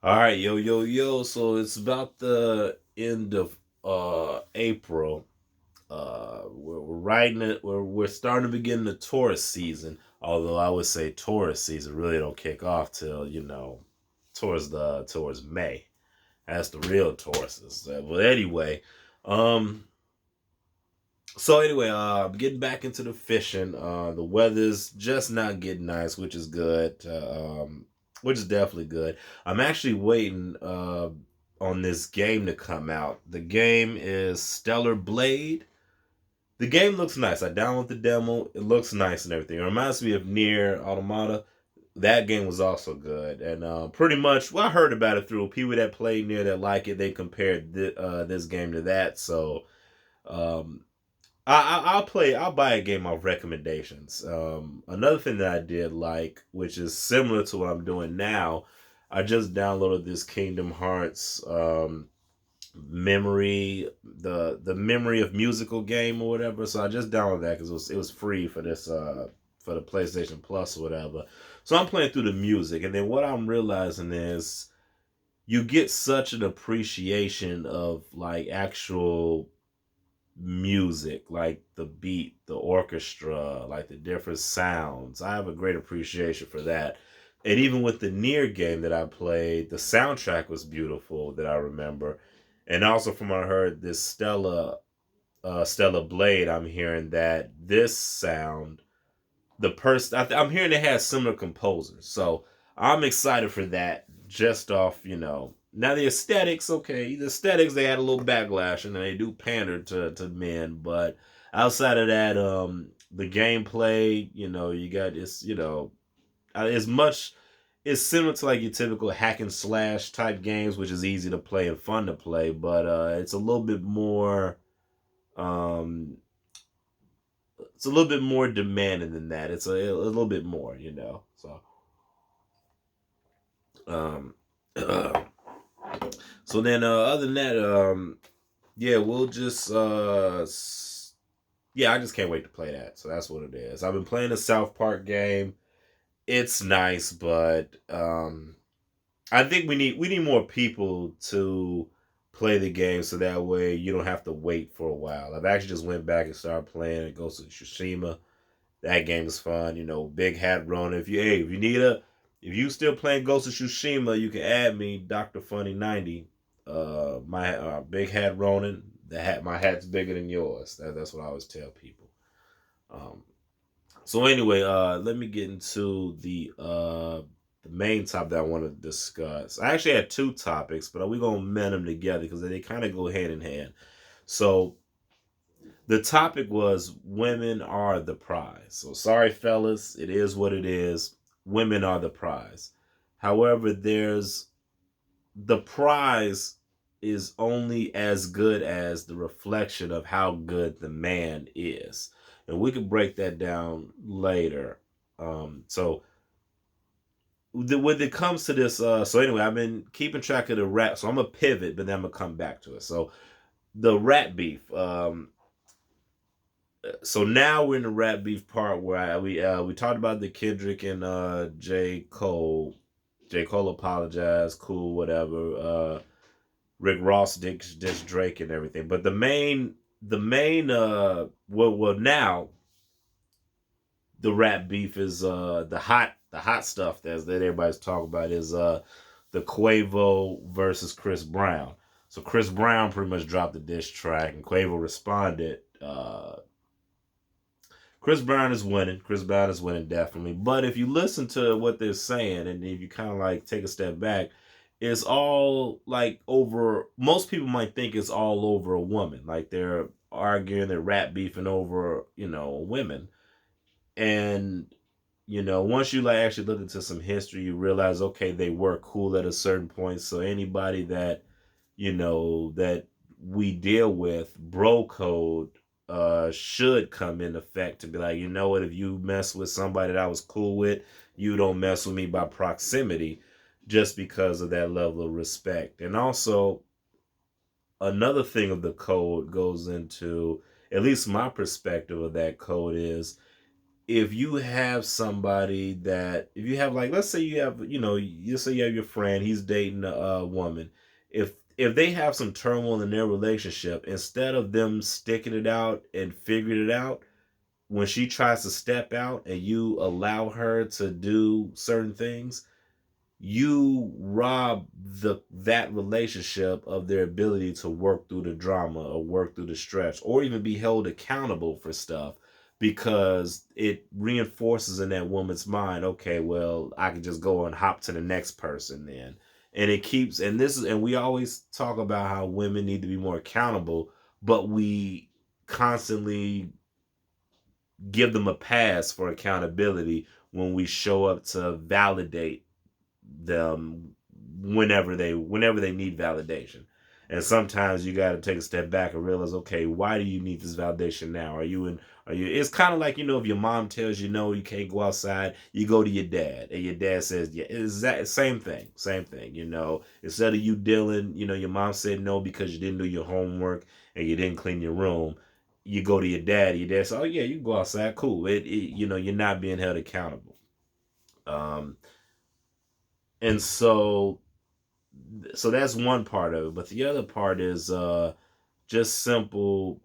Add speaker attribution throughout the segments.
Speaker 1: All right, yo, yo, yo. So it's about the end of April. We're riding it. We're starting to begin the tourist season. Although I would say tourist season really don't kick off till towards May. That's the real tourists. But anyway, um, I'm getting back into the fishing. The weather's just not getting nice, which is good. Which is definitely good. I'm actually waiting on this game to come out. The game is Stellar Blade. The game looks nice. I downloaded the demo. It looks nice and everything. It reminds me of Near Automata. That game was also good, and pretty much, well, I heard about it through people that played Near that like it. They compared this game to that, so um, I'll play. I'll buy a game off recommendations. Another thing that I did like, which is similar to what I'm doing now, I just downloaded this Kingdom Hearts memory, the memory of musical game or whatever. So I just downloaded that because it was free for this for the PlayStation Plus or whatever. So I'm playing through the music, and then what I'm realizing is you get such an appreciation of like actual music, like the beat, the orchestra, like the different sounds. I have a great appreciation for that. And even with the Near game that I played, the soundtrack was beautiful that I remember. And also from what I heard, this Stella Blade, I'm hearing that this sound, I'm hearing it has similar composers. So I'm excited for that just off, now the aesthetics, okay, the aesthetics they had a little backlash and they do pander to men, but outside of that, the gameplay, you got this, as much it's similar to like your typical hack and slash type games, which is easy to play and fun to play, but it's a little bit more um it's a little bit more demanding than that. It's a little bit more, So um so then other than that, yeah, we'll just yeah, I just can't wait to play that. So that's what it is. I've been playing the South Park game. It's nice, but I think we need more people to play the game so that way you don't have to wait for a while. I've actually just went back and started playing Ghost of Tsushima. That game is fun. Big Hat Runner. If you still playing Ghost of Tsushima, you can add me, Dr. Funny 90. My Big Hat Ronin. My hat's bigger than yours. That's what I always tell people. Um, so anyway, let me get into the main topic that I want to discuss. I actually had two topics, but we're gonna mend them together because they kind of go hand in hand. So the topic was women are the prize. So sorry, fellas, it is what it is. Women are the prize. However, there's the prize is only as good as the reflection of how good the man is. And we can break that down later. So when it comes to this, so anyway, I've been keeping track of the rap. So I'm gonna pivot, but then I'm gonna come back to it. So the rap beef. So now we're in the rap beef part where we talked about the Kendrick and J. Cole. J. Cole apologized, cool, whatever. Rick Ross dissed Drake and everything. But well now the rap beef is the hot stuff that everybody's talking about is the Quavo versus Chris Brown. So Chris Brown pretty much dropped the diss track and Quavo responded. Chris Brown is winning. Chris Brown is winning definitely. But if you listen to what they're saying and if you kind of like take a step back, it's all like over. Most people might think it's all over a woman. Like they're arguing, they're rap beefing over women. And once you like actually look into some history, you realize okay, they were cool at a certain point. So anybody that we deal with, bro code should come in effect to be like, you know what, if you mess with somebody that I was cool with, you don't mess with me by proximity just because of that level of respect. And also another thing of the code goes into, at least my perspective of that code is if you have somebody that, if you have, like, let's say you have, you say you have your friend, he's dating a woman. If they have some turmoil in their relationship, instead of them sticking it out and figuring it out, when she tries to step out and you allow her to do certain things, you rob that relationship of their ability to work through the drama or work through the stress or even be held accountable for stuff, because it reinforces in that woman's mind, okay, well, I can just go and hop to the next person then. And it keeps, and this is, and we always talk about how women need to be more accountable, but we constantly give them a pass for accountability when we show up to validate them whenever they need validation. And sometimes you got to take a step back and realize, okay, why do you need this validation now? Are you It's kind of like, if your mom tells you no, you can't go outside, you go to your dad and your dad says yeah. Is that same thing? Instead of you dealing, your mom said no because you didn't do your homework and you didn't clean your room, you go to your dad says, oh yeah, you can go outside, cool. You're not being held accountable. um and so that's one part of it, but the other part is just simple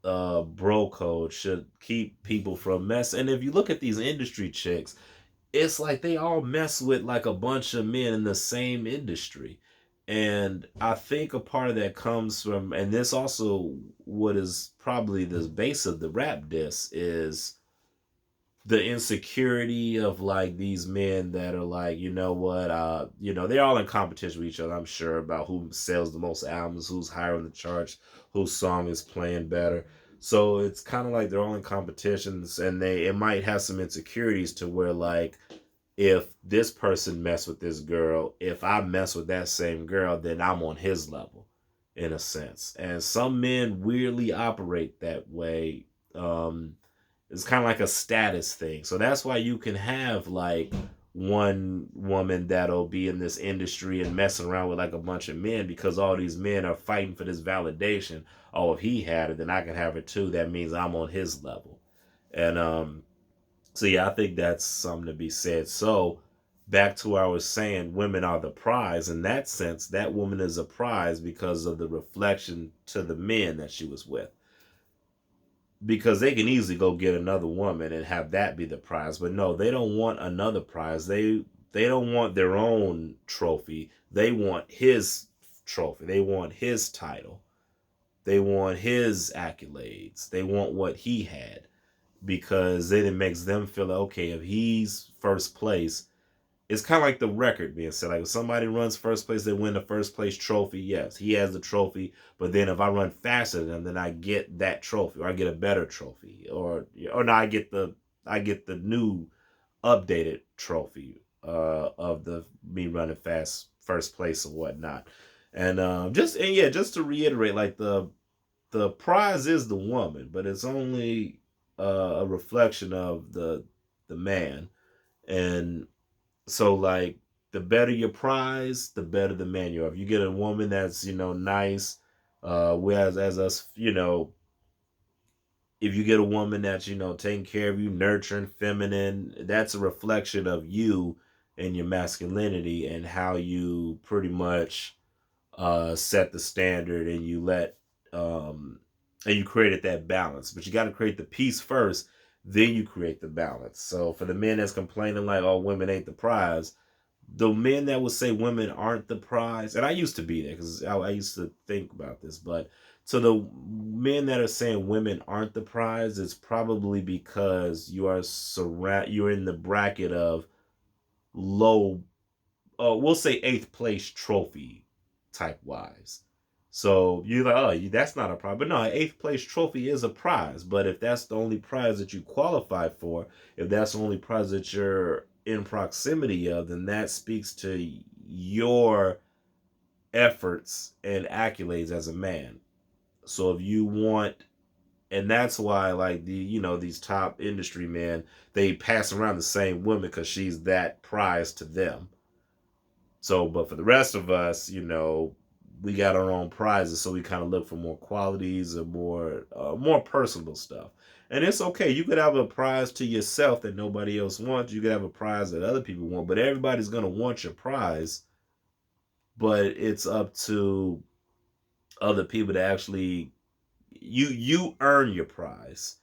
Speaker 1: bro code should keep people from mess. And if you look at these industry chicks, it's like they all mess with like a bunch of men in the same industry. And I think a part of that comes from, and this also what is probably the base of the rap diss, is the insecurity of like these men that are like, they're all in competition with each other, I'm sure, about who sells the most albums, who's higher on the charts, whose song is playing better. So it's kind of like they're all in competitions, and it might have some insecurities to where, like, if this person mess with this girl, if I mess with that same girl, then I'm on his level, in a sense. And some men weirdly operate that way. It's kind of like a status thing. So that's why you can have like one woman that'll be in this industry and messing around with like a bunch of men, because all these men are fighting for this validation. Oh, if he had it, then I can have it too. That means I'm on his level. And so yeah, I think that's something to be said. So back to what I was saying, women are the prize. In that sense, that woman is a prize because of the reflection to the men that she was with, because they can easily go get another woman and have that be the prize. But no, they don't want another prize. They don't want their own trophy. They want his trophy. They want his title. They want his accolades. They want what he had, because then it makes them feel like, okay, if he's first place, it's kind of like the record being said. Like if somebody runs first place, they win the first place trophy. Yes, he has the trophy, but then if I run faster than him, then I get that trophy, or I get a better trophy, or no, I get the new updated trophy of the me running fast first place or whatnot. And just to reiterate, like the prize is the woman, but it's only a reflection of the man. And so, like, the better your prize, the better the man you are. If you get a woman that's nice, whereas as us, if you get a woman that's taking care of you, nurturing, feminine, that's a reflection of you and your masculinity and how you pretty much set the standard, and you created that balance. But you got to create the peace first, then you create the balance. So for the men that's complaining like, oh, women ain't the prize, the men that would say women aren't the prize, and I used to be there because I used to think about this, but to the men that are saying women aren't the prize, it's probably because you're in the bracket of low, we'll say eighth place trophy type wise. So you're like, oh, that's not a prize. But no, an eighth place trophy is a prize. But if that's the only prize that you qualify for, if that's the only prize that you're in proximity of, then that speaks to your efforts and accolades as a man. So if you want, and that's why like these top industry men, they pass around the same woman because she's that prize to them. So, but for the rest of us, we got our own prizes, so we kind of look for more qualities and more personal stuff. And it's okay. You could have a prize to yourself that nobody else wants. You could have a prize that other people want, but everybody's gonna want your prize. But it's up to other people to actually you earn your prize.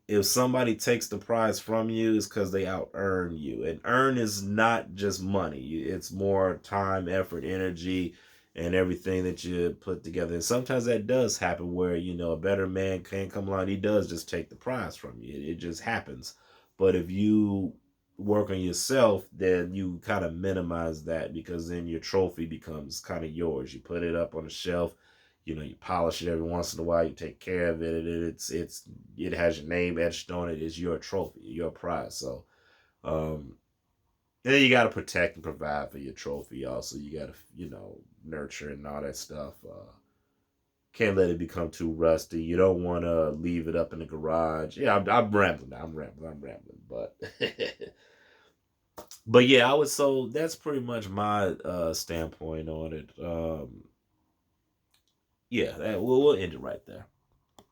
Speaker 1: If somebody takes the prize from you, it's because they out earn you. And earn is not just money, it's more time, effort, energy, and everything that you put together. And sometimes that does happen where, a better man can come along. He does just take the prize from you. It just happens. But if you work on yourself, then you kind of minimize that because then your trophy becomes kind of yours. You put it up on the shelf, you polish it every once in a while, you take care of it, and it has your name etched on it. It's your trophy, your prize. So and then you got to protect and provide for your trophy. Also, you got to nurture and all that stuff. Can't let it become too rusty. You don't want to leave it up in the garage. Yeah, I'm rambling now. I'm rambling, but but yeah, I was so that's pretty much my standpoint on it. Yeah, we'll end it right there.